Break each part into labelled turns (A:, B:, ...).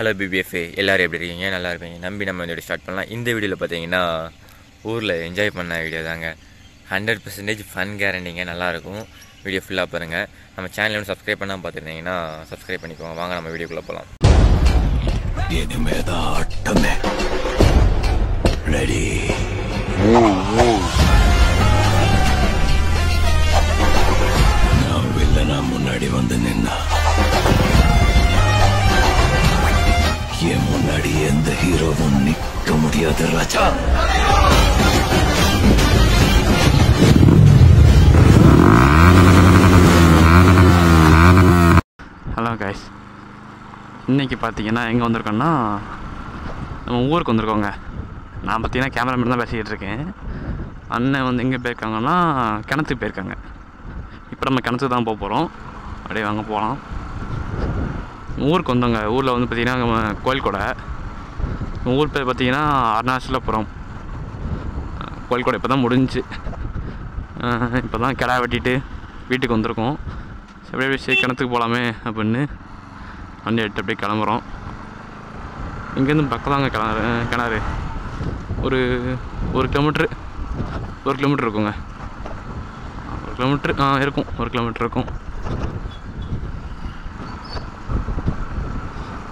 A: Hello பிபிஎஃப்ஏ எல்லோரும் எப்படி இருக்கீங்க? நல்லா இருப்பீங்க நம்பி நம்ம இந்த வீடியோ ஸ்டார்ட் பண்ணலாம். இந்த வீடியோவில் பார்த்தீங்கன்னா ஊரில் என்ஜாய் பண்ண வீடியோ தாங்க. 100% ஃபன் கேரண்டிங்க, நல்லாயிருக்கும். வீடியோ ஃபுல்லாக பாருங்கள். நம்ம சேனல் ஒன்று சப்ஸ்கிரைப் பண்ணாமல் பார்த்துருந்தீங்கன்னா சப்ஸ்கிரைப் பண்ணிக்கோங்க. வாங்க நம்ம வீடியோக்குள்ளே போகலாம்.
B: முன்னாடி வந்து நின்னா என் முன்னாடி எந்த ஹீரோவும் நிற்க முடியாது ராஜா.
C: ஹலோ கைஸ், இன்றைக்கி பார்த்தீங்கன்னா எங்கே வந்திருக்கோன்னா நம்ம ஊருக்கு வந்திருக்கோங்க. நான் பார்த்தீங்கன்னா கேமராமேன் தான் பேசிக்கிட்டு இருக்கேன். அண்ணன் வந்து எங்கே போயிருக்காங்கன்னா கிணத்துக்கு போயிருக்காங்க. இப்போ நம்ம கிணத்துக்கு தான் போக போகிறோம். அப்படியே வாங்க போகலாம். ஊருக்கு வந்தோங்க. ஊரில் வந்து பார்த்திங்கன்னா கோயில்கொடை. ஊர் பேர் பார்த்திங்கன்னா அருணாச்சலபுரம். கோயில்கொடை இப்போ தான் முடிஞ்சிச்சு. இப்போ தான் கிடா வெட்டிட்டு வீட்டுக்கு வந்திருக்கோம். அப்படியே கிணத்துக்கு போகலாமே அப்படின்னு வண்டி எடுத்து அப்படியே கிளம்புறோம். இங்கேருந்து பக்கம் தாங்க கிணறு. ஒரு கிலோமீட்ரு இருக்குங்க. 1 கிலோமீட்ரு இருக்கும். 1 கிலோமீட்ரு இருக்கும்.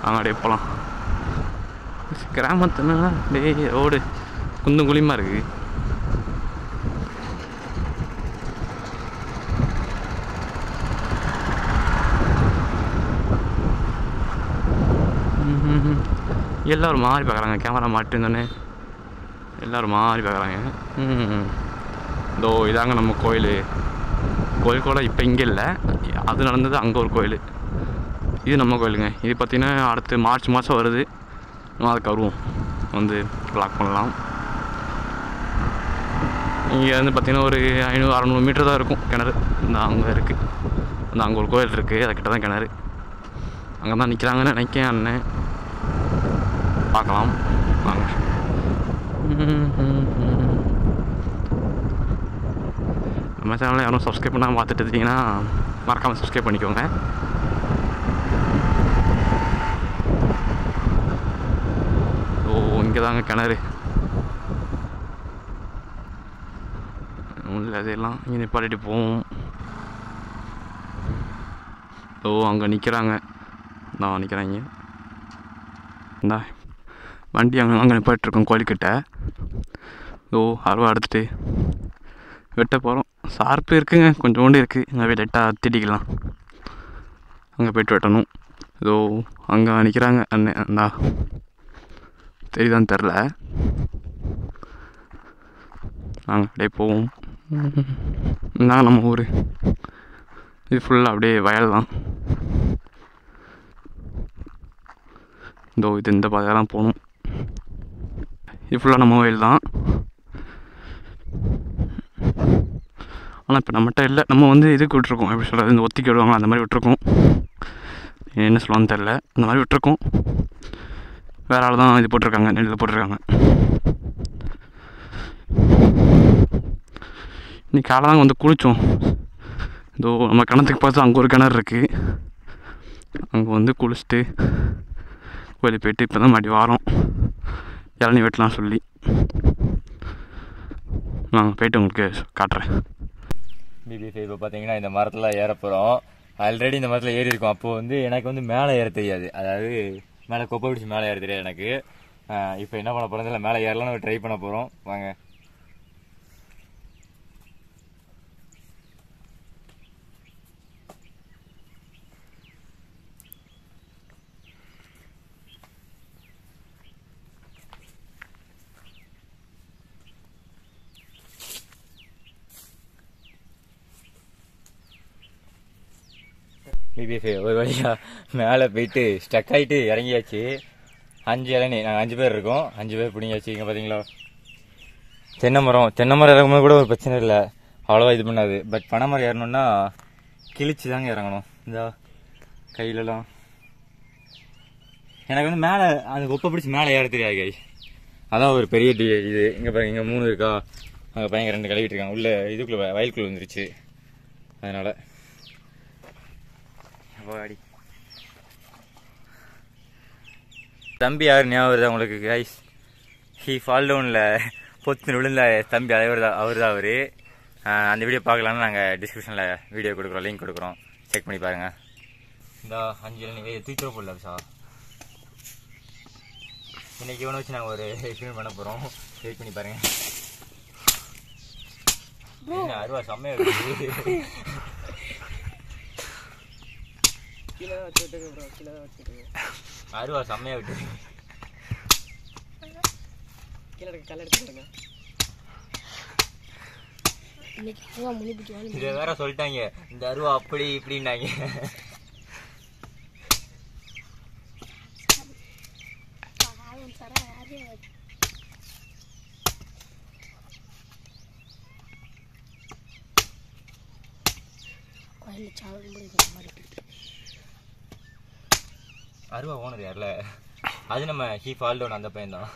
C: அப்படியே போகலாம். கிராமத்துனா அப்படியே ரோடு குந்தும் குழியுமா இருக்குது. எல்லோரும் மாறி பார்க்குறாங்க. கேமரா மாட்டிருந்தோன்னே எல்லோரும் மாறி பார்க்குறாங்க. இதோ இதாங்க நம்ம கோயில் கூட இப்போ இங்கே இல்லை. அது நடந்தது அங்கே ஒரு கோயில். இது நம்ம கோயிலுங்க. இது பார்த்திங்கன்னா அடுத்து மார்ச் மாதம் வருது. நம்ம அதுக்கு வருவோம், வந்து ப்ளாக் பண்ணலாம். இங்கே வந்து பார்த்திங்கன்னா ஒரு 500-600 மீட்டர் தான் இருக்கும் கிணறு. இந்த அங்கே இருக்குது. அந்த அங்கே ஒரு கோயில் இருக்குது, அதுக்கிட்ட தான் கிணறு. அங்கே தான் நிற்கிறாங்கன்னு நினைக்கிறேன் அண்ணன். பார்க்கலாம் வாங்க. நம்ம சேனலில் யாரும் சப்ஸ்கிரைப் பண்ணாமல் பார்த்துட்டு இருந்தீங்கன்னா மறக்காமல் சப்ஸ்கிரைப் பண்ணிக்கோங்க. இங்கே தாங்க கிணறு. இல்லை அதெல்லாம் இங்கே நிப்பாட்டிட்டு போவோம். அங்கே நிற்கிறாங்க. நான் நிற்கிறாங்க. இந்தா வண்டி அங்கே நிப்பாட்டிருக்கோம் கோயில்கிட்ட. அருவா எடுத்துகிட்டு வெட்ட போகிறோம். சார்பு இருக்குங்க, கொஞ்சோண்டு இருக்குது. அங்கே போய் லைட்டாக திட்டிக்கலாம். அங்கே போய்ட்டு வெட்டணும். அங்கே நிற்கிறாங்க அண்ணன். அந்தா தெரியுதான்னு தெரில. நாங்கள் அப்படியே போவோம். இந்தாங்க நம்ம ஊர். இது ஃபுல்லாக அப்படியே வயல் தான். இது இந்த பாதையெல்லாம் போகணும். இது ஃபுல்லாக நம்ம வயல் தான். ஆனால் இப்போ நம்மகிட்ட இல்லை. நம்ம வந்து இதுக்கு விட்டுருக்கோம். எப்படி சொல்கிறது, இந்த ஒத்திக்கி விடுவாங்க அந்த மாதிரி விட்டுருக்கோம். என்ன சொல்லுவான்னு தெரில, அந்த மாதிரி விட்டுருக்கோம். வேறு ஆள் தான் இது போட்டிருக்காங்க, நெல்லில் போட்டிருக்காங்க. இன்னைக்கு காலை தான் வந்து குளித்தோம். நம்ம கிணத்துக்கு பார்த்து அங்கே ஒரு கிணறு இருக்குது. அங்கே வந்து குளிச்சுட்டு கோயிலுக்கு போய்ட்டு இப்போ தான் மாட்டி வாரோம். இளநீ வெட்டலாம் சொல்லி. நாங்கள் போய்ட்டு உங்களுக்கு காட்டுறேன்.
A: பிபிஎஃப்ஏ இப்போ பார்த்தீங்கன்னா இந்த மரத்தில் ஏற போகிறோம். ஆல்ரெடி இந்த மரத்தில் ஏறி இருக்கோம். அப்போது வந்து எனக்கு வந்து மேலே ஏற தெரியாது. அதாவது மேலே கொப்பை பிடிச்சி மேலே ஏற தெரியாது எனக்கு. இப்போ என்ன பண்ண போகிறோம் இல்லை, மேலே ஏறலாம் ட்ரை பண்ண போகிறோம். வாங்க. பிபிஎஃப்ஏ ஒரு வழியாக மேலே போயிட்டு ஸ்டக் ஆகிட்டு இறங்கியாச்சு. 5 இளநீ, நாங்கள் 5 பேர் இருக்கோம். 5 பேர் பிடிங்காச்சு. இங்கே பார்த்தீங்களா தென்னை மரம் இறங்கும்போது கூட ஒரு பிரச்சனை இல்லை, அவ்வளோவா இது பண்ணாது. பட் பனை மரம் ஏறணுன்னா கிழிச்சு தாங்க இறங்கணும். இந்த கையிலலாம் எனக்கு வந்து மேலே அந்த கொப்பை பிடிச்சி மேலே ஏற தெரியாது கை. அதான் ஒரு பெரிய இது. இங்கே பாருங்க, இங்கே 3 இருக்கா. அங்கே பையன் 2 கழுவிட்டு இருக்காங்க. உள்ளே இதுக்குள்ளே வயலுக்குள்ளே வந்துருச்சு. அதனால் வாடி தம்பி யார் ஞாபகம் வருதா உங்களுக்கு கைஸ்? ஹீ ஃபால் டவுனில் பொத்து விழுந்த தம்பி அவர் தான் அவர். அந்த வீடியோ பார்க்கலான்னு நாங்கள் டிஸ்கிரிப்ஷனில் வீடியோ கொடுக்குறோம், லிங்க் கொடுக்குறோம், செக் பண்ணி பாருங்கள். இந்த 5 இளநீர் தூக்கிட்டு போடல சார். இன்னைக்கு இவனை வச்சு நாங்கள் ஒரு எக்ஸ்பிளைன் பண்ண போகிறோம், வெயிட் பண்ணி பாருங்கள். அருவா செம்மையா இருக்கு. அருவா செம்மையா விட்டு இதை வேற சொல்லிட்டாங்க, இந்த அருவா அப்படி இப்படின்னாங்க. அருவா ஓனர் யார்ல? அது நம்ம ஹீ ஃபால் டவுன் அந்த பையன் தான்.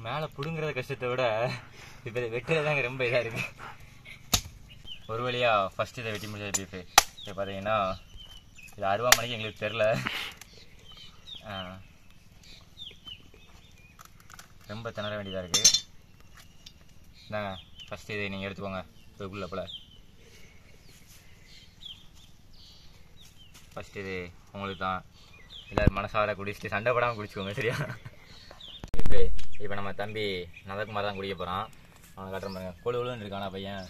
A: மேலே பிடுங்குறத கஷ்டத்தை விட இப்போ வெட்டுறது தாங்க ரொம்ப இதாக இருக்கு. ஒரு வழியாக ஃபஸ்ட்டு இதை வெட்டி முடியாது பீஃபு. இப்போ பார்த்தீங்கன்னா இது அருவா மணிக்கு எங்களுக்கு தெரில, ரொம்ப திணற வேண்டியதாக இருக்குது. இந்தாங்க ஃபஸ்ட்டு இதை நீங்கள் எடுத்துக்கோங்க. இதுக்குள்ள போல் ஃபஸ்ட்டு இது உங்களுக்கு தான். எல்லோரும் மனசார குடிச்சிட்டு சண்டை படாமல் குடிச்சுக்கோங்க, சரியா? இப்போ நம்ம தம்பி நந்தகுமார் தான் குடிக்க போகிறான். அவனை காட்டுற பாருங்க, கொழுன்னு இருக்கானா பையன்.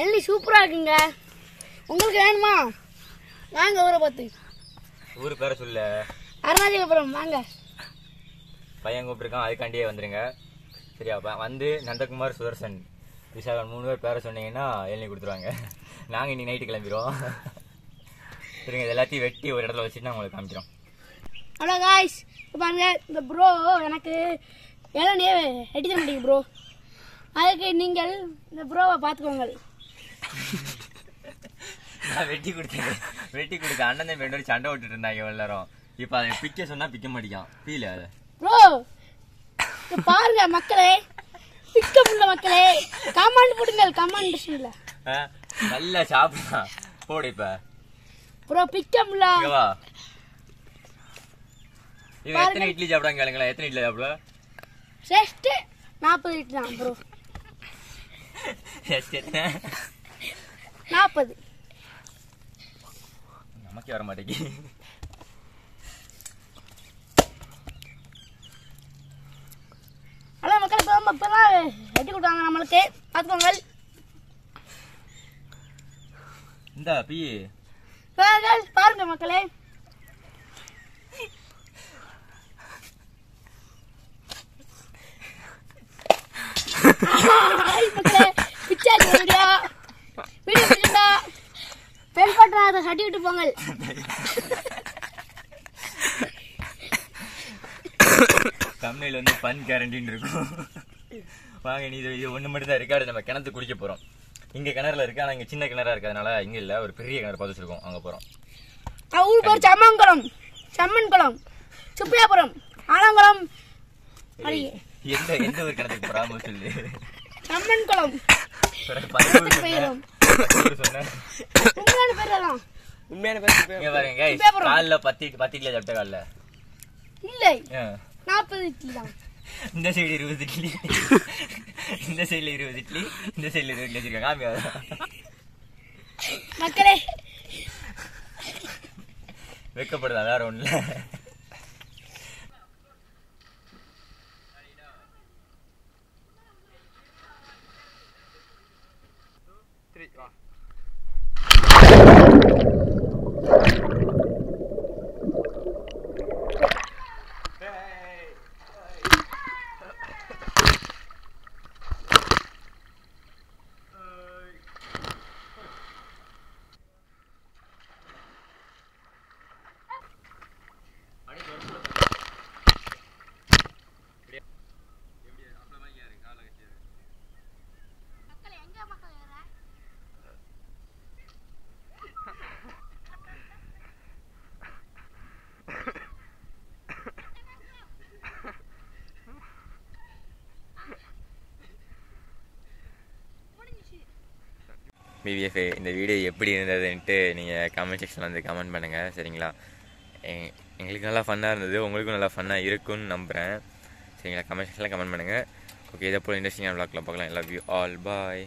D: எள்ளி சூப்பராக இருக்குங்க. உங்களுக்கு வேணுமா? வாங்க ஊரை பார்த்து.
A: ஊர் பேரை சொல்ல,
D: அருணாச்சலபுரம் வாங்க.
A: பையன் கூப்பிட்டுருக்கான், அதுக்காண்டியே வந்துடுங்க, சரியா? வந்து நந்தகுமார், சுதர்சன், விஷாகன் 3 பேர் பேரை சொன்னீங்கன்னா எழுதி கொடுத்துருவாங்க. நாங்கள் இன்னைக்கு நைட்டு கிளம்பிடுவோம். சரிங்க, இது எல்லாத்தையும் வெட்டி ஒரு இடத்துல வச்சுட்டு நான் உங்களுக்கு காமிக்கிறோம்.
D: ஹலோ காய்ஸ், பாருங்க இந்த ப்ரோ எனக்கு இளநீ வெட்டி தர மாட்டேங்க ப்ரோ. அதுக்கு நீங்கள் இந்த ப்ரோவை பார்த்துக்கோங்க.
A: நான் வெட்டி கொடுத்த அண்ணன் தான் ரெண்டு சண்டை விட்டுட்டு இருந்தாங்க எல்லாரும். இப்போ அதை பிக்க சொன்னா பிக்க மாட்டேங்கான். ஃபீல் அதை
D: ப்ரோ பாருங்க மக்களே, பிக்க முடியல மக்களே. கமெண்ட் போடுங்க, கமெண்ட்
A: நல்லா சாப்பிடலாம் போடு. இப்போ
D: ப்ரோ பிக்க முடியல.
A: வா, இவன் எத்தனை இட்லி சாப்பிடாங்க கேளுங்களா? எத்தனை இட்லி சாப்பிட?
D: ஜஸ்ட் 40 இட்லி தான் ப்ரோ.
A: எத்தனை?
D: 40.
A: நமக்கே வர மாட்டேங்கி.
D: ஹலோ மக்கள், இப்போதான் வெட்டி கொடுத்தாங்க நம்மளுக்கு, பார்த்துக்கோங்க.
A: இந்த பி
D: பாருங்க மக்களே, சட்டிவிட்டு போங்க.
A: தமிழில் வந்து பன் கேரண்டின்னு இருக்கும். வாங்க, நீ இது ஒன்று மட்டும் தான் இருக்காது. நம்ம கிணத்து குடிக்க போகிறோம். இங்கே கிணறுல இருக்கு, ஆனால் இங்கே சின்ன கிணறா இருக்கிறதுனால இங்கே இல்லை, ஒரு பெரிய கிணறு பார்த்து வச்சிருக்கோம், அங்கே போகிறோம்.
D: ஊர் பேர் சம்மன்குளம், சம்மன்குளம், சுப்பியாபுரம், ஆலங்குளம்.
A: எந்த ஒரு கிணத்துக்கு போறாம சொல்லு.
D: சம்மன்குளம்
A: சொன்னேன்.
D: உண்மையான பேர்
A: காலில் 10 இட்லி சாப்பிட்ட காலில்
D: இல்லை 40 இட்லி தான்.
A: இந்த சைடு 20 இட்லி, இந்த சைடுல 20 இட்லி, இந்த சைடுல 20 இட்லி வச்சிருக்கேன். காமியா
D: மக்களே,
A: வெக்கப்படுதா? வேற ஒண்ணு இல்ல. பிவிஎஃப் இந்த வீடியோ எப்படி இருந்ததுன்ட்டு நீங்கள் கமெண்ட் செக்ஷனில் வந்து கமெண்ட் பண்ணுங்கள் சரிங்களா. எங்களுக்கு நல்லா ஃபன்னாக இருந்தது, உங்களுக்கும் நல்லா ஃபன்னாக இருக்குன்னு நம்புகிறேன் சரிங்களா. கமெண்ட் செக்ஷனில் கமெண்ட் பண்ணுங்கள். ஓகே, இதை போல் இன்ட்ரெஸ்டிங்கான விளாக்லாம் பார்க்கலாம். Love you all, bye.